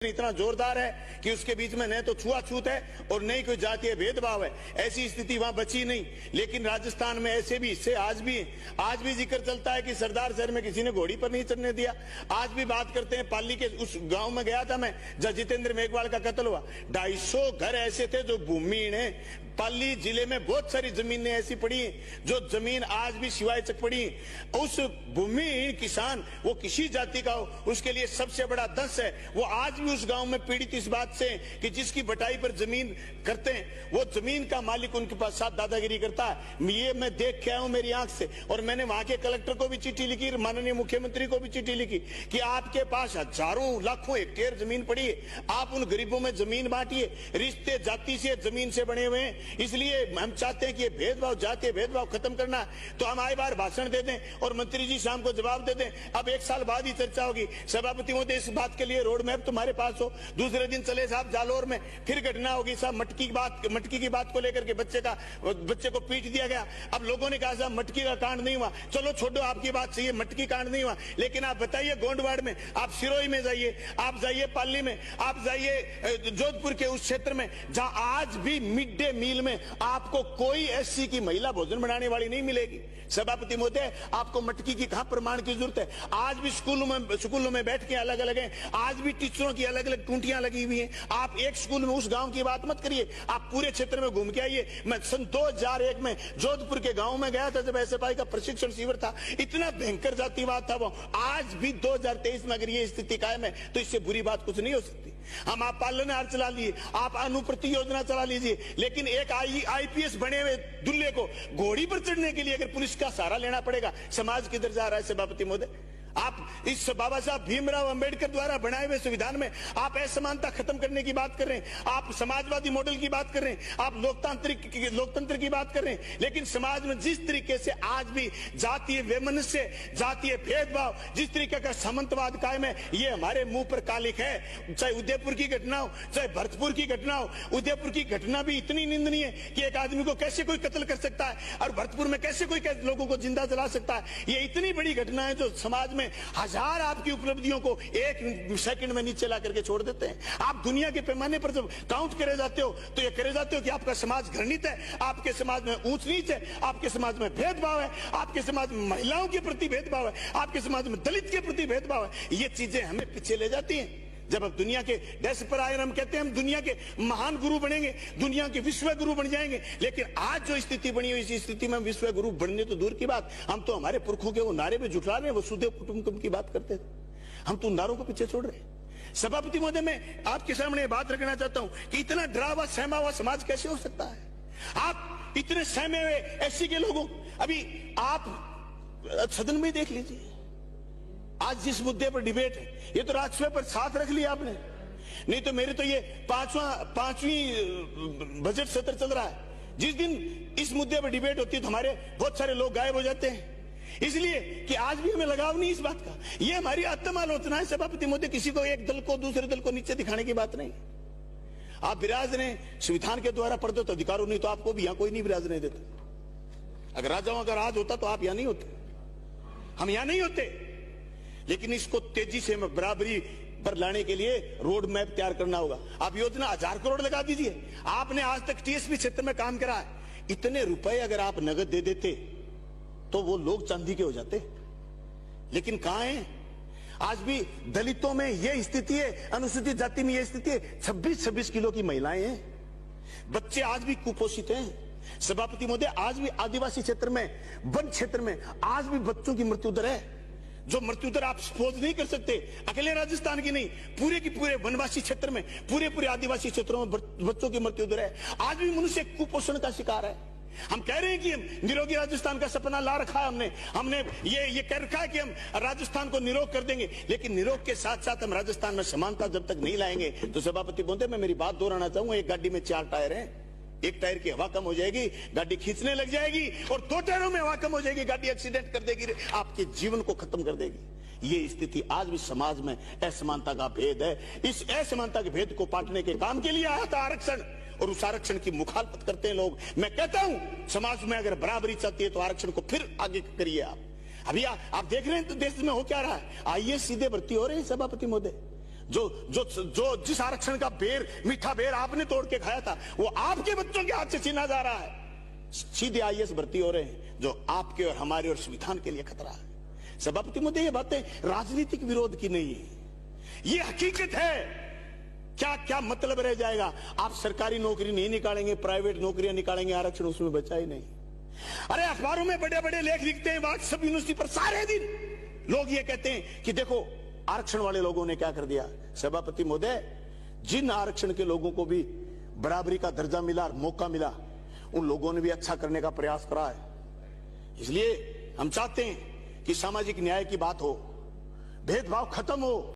इतना जोरदार है कि उसके बीच में न तो छुआछूत है और न ही कोई जातीय भेदभाव है। ऐसी स्थिति वहां बची नहीं। लेकिन राजस्थान में ऐसे भी हिस्से आज भी जिक्र चलता है कि सरदार शहर में किसी ने घोड़ी पर नहीं चढ़ने दिया। आज भी बात करते हैं पाली के उस गांव में गया था मैं जहां जितेंद्र मेघवाल का कत्ल हुआ। 250 घर ऐसे थे जो भूमिहीन है। पाली जिले में बहुत सारी जमीनें ऐसी पड़ी जो जमीन आज भी सिवाय चक पड़ी। उस भूमिहीन किसान वो किसी जाति का हो, उसके लिए सबसे बड़ा दंश है। वो आज भी उस गांव में पीड़ित इस बात से कि जिसकी बटाई पर जमीन करते हैं वो जमीन का मालिक उनके पास साथ दादागिरी करता है। ये मैं देख के आया हूं मेरी आंख से। और मैंने वहां के कलेक्टर को भी चिट्ठी लिखी, माननीय मुख्यमंत्री को भी चिट्ठी लिखी कि आपके पास हजारों लाखों हेक्टेयर जमीन पड़ी है, आप उन गरीबों में जमीन बांटिए। रिश्ते जाति से जमीन से बने हुए हैं, इसलिए हम चाहते हैं कि ये भेदभाव, जातीय भेदभाव खत्म करना। तो हम आए बार भाषण दे दें और मंत्री जी शाम को जवाब दे दें। अब 1 साल बाद ही चर्चा होगी। सभापति महोदय, इस बात के लिए रोड मैप तुम्हारे पास हो। दूसरे दिन चले साहब जालोर में फिर घटना होगी साहब, मटकी की बात को लेकर के बच्चे को पीट दिया गया। अब लोगों ने कहा साहब मटकी का कांड नहीं हुआ, चलो छोड़ो आपकी बात सही है, मटकी कांड नहीं हुआ। लेकिन आप बताइए गोंडवाड़ में, आप सिरोही में जाइए, आप जाइए पाली में, आप जाइए जोधपुर के उस क्षेत्र में जहां आज भी मिड डे मील में आपको कोई एससी की महिला भोजन बनाने वाली नहीं मिलेगी। सभापति महोदय, आपको मटकी की कहां प्रमाण की जरूरत है? आज भी स्कूलों में बैठ के अलग अलग हैं, आज भी टीचरों की अलग अलग टूंटियां लगी हुई हैं। आप एक स्कूल में उस गांव की बात मत करिए, आप पूरे क्षेत्र में घूम के आइए। मैं सन 2001 में जोधपुर के गांव में गया था जब एसएफआई का प्रशिक्षण शिविर था। इतना भयंकर जातिवाद था वो। आज भी 2023 में अगर ये स्थिति कायम है तो इससे बुरी बात कुछ नहीं हो सकती। हम आप पालनहार चला लिए, आप अनुप्रति योजना चला लीजिए, लेकिन एक आईपीएस बने हुए दुल्हे को घोड़ी पर चढ़ने के लिए अगर पुलिस का सहारा लेना पड़ेगा, समाज किधर जा रहा है? सभापति महोदय, आप इस बाबा साहब भीमराव अंबेडकर द्वारा बनाए हुए संविधान में आप असमानता खत्म करने की बात कर रहे हैं, आप समाजवादी मॉडल की बात कर रहे हैं, आप लोकतंत्र की बात कर रहे हैं। लेकिन समाज में जिस तरीके से आज भी जातीय वैमनस्य, जातीय भेदभाव, जिस तरीके का सामंतवाद कायम है, ये हमारे मुंह पर कालिक है। चाहे उदयपुर की घटना हो, चाहे भरतपुर की घटना हो। उदयपुर की घटना भी इतनी निंदनीय है कि एक आदमी को कैसे कोई कत्ल कर सकता है और भरतपुर में कैसे कोई लोगों को जिंदा जला सकता है। ये इतनी बड़ी घटना है जो समाज में हजार आपकी उपलब्धियों को 1 सेकंड में नीचे ला करके छोड़ देते हैं। आप दुनिया के पैमाने पर जब काउंट करे जाते हो तो ये करे जाते हो कि आपका समाज घृणित है, आपके समाज में ऊंच नीच है, आपके समाज में भेदभाव है, आपके समाज में महिलाओं के प्रति भेदभाव है, आपके समाज में दलित के प्रति भेदभाव है। ये चीजें हमें पीछे ले जाती हैं। जब अब दुनिया के डेस्क पर आए, हम कहते हैं हम दुनिया के महान गुरु बनेंगे, दुनिया के विश्व गुरु बन जाएंगे। लेकिन आज जो स्थिति बनी हुई, इस स्थिति में हम विश्व गुरु बनने तो दूर की बात, हम तो हमारे पुरखों के वो नारे पे जुटला रहे हैं, वसुधैव कुटुंबकम की बात करते थे, हम तो उन नारों को पीछे छोड़ रहे हैं। सभापति महोदय, मैं आपके सामने बात रखना चाहता हूं कि इतना डरा हुआ सहमा हुआ समाज कैसे हो सकता है? आप इतने सहमे हुए एससी के लोगों, अभी आप सदन में देख लीजिए आज जिस मुद्दे पर डिबेट है, ये तो राज्यसभा पर साथ रख लिया आपने। नहीं तो मेरे तो ये पांचवी बजट सत्र चल रहा है, जिस दिन इस मुद्दे पर डिबेट होती है तो हमारे बहुत सारे लोग गायब हो जाते हैं, इसलिए कि आज भी हमें लगाव नहीं इस बात का। ये हमारी आत्म आलोचना है सभापति महोदय, किसी को एक दल को दूसरे दल को नीचे दिखाने की बात नहीं। आप विराजने संविधान के द्वारा प्रदत्त अधिकारों, नहीं तो आपको भी यहां कोई नहीं विराजने देता। अगर राजाओं का राज होता तो आप यहां नहीं होते, हम यहां नहीं होते। लेकिन इसको तेजी से बराबरी पर लाने के लिए रोड मैप तैयार करना होगा। आप योजना 1000 करोड़ लगा दीजिए। आपने आज तक टीएसपी क्षेत्र में काम करा है, इतने रुपए अगर आप नगद दे देते तो वो लोग चांदी के हो जाते। लेकिन कहां है? आज भी दलितों में यह स्थिति है, अनुसूचित जाति में यह स्थिति है। 26-26 किलो की महिलाएं हैं, बच्चे आज भी कुपोषित हैं। सभापति महोदय, आज भी आदिवासी क्षेत्र में, वन क्षेत्र में आज भी बच्चों की मृत्यु दर है, जो मृत्यु दर आप सपोज नहीं कर सकते। अकेले राजस्थान की नहीं, पूरे की पूरे वनवासी क्षेत्र में, पूरे आदिवासी क्षेत्रों में बच्चों की मृत्यु दर है। आज भी मनुष्य कुपोषण का शिकार है। हम कह रहे हैं कि हम निरोगी राजस्थान का सपना ला रखा है, हमने ये कह रखा है कि हम राजस्थान को निरोग कर देंगे। लेकिन निरोग के साथ साथ हम राजस्थान में समानता जब तक नहीं लाएंगे तो सभापति महोदय, मैं मेरी बात दोहराना चाहूंगा, एक गाड़ी में 4 टायर हैं, एक टायर की हवा कम हो जाएगी, गाड़ी खींचने लग जाएगी, और 2 टायरों में हवा कम हो जाएगी, गाड़ी एक्सीडेंट कर देगी, आपके जीवन को खत्म कर देगी। ये स्थिति आज भी समाज में असमानता का भेद है। इस असमानता के भेद को पाटने के काम के लिए आया था आरक्षण, और उस आरक्षण की मुखालफत करते हैं लोग। मैं कहता हूं समाज में अगर बराबरी चाहती है तो आरक्षण को फिर आगे करिए। आप अभी आप देख रहे हैं तो देश में हो क्या रहा है, आईएएस सीधे भर्ती हो रहे हैं सभापति महोदय। जो जो जो जिस आरक्षण का बेर, मीठा बेर आपने तोड़ के खाया था, वो आपके बच्चों के हाथ से छीना जा रहा है। सीधे आईएएस भर्ती हो रहे हैं जो आपके और हमारे और संविधान के लिए खतरा है। सभापति महोदय, ये बातें राजनीतिक विरोध की नहीं है, ये हकीकत है। क्या क्या मतलब रह जाएगा? आप सरकारी नौकरी नहीं निकालेंगे, प्राइवेट नौकरियां निकालेंगे, आरक्षण उसमें बचा ही नहीं। अरे अखबारों में बड़े बड़े लेख लिखते हैं, व्हाट्सएप यूनिवर्सिटी पर सारे दिन लोग ये कहते हैं कि देखो आरक्षण वाले लोगों ने क्या कर दिया। सभापति महोदय, जिन आरक्षण के लोगों को भी बराबरी का दर्जा मिला, मौका मिला, उन लोगों ने भी अच्छा करने का प्रयास करा है। इसलिए हम चाहते हैं कि सामाजिक न्याय की बात हो, भेदभाव खत्म हो।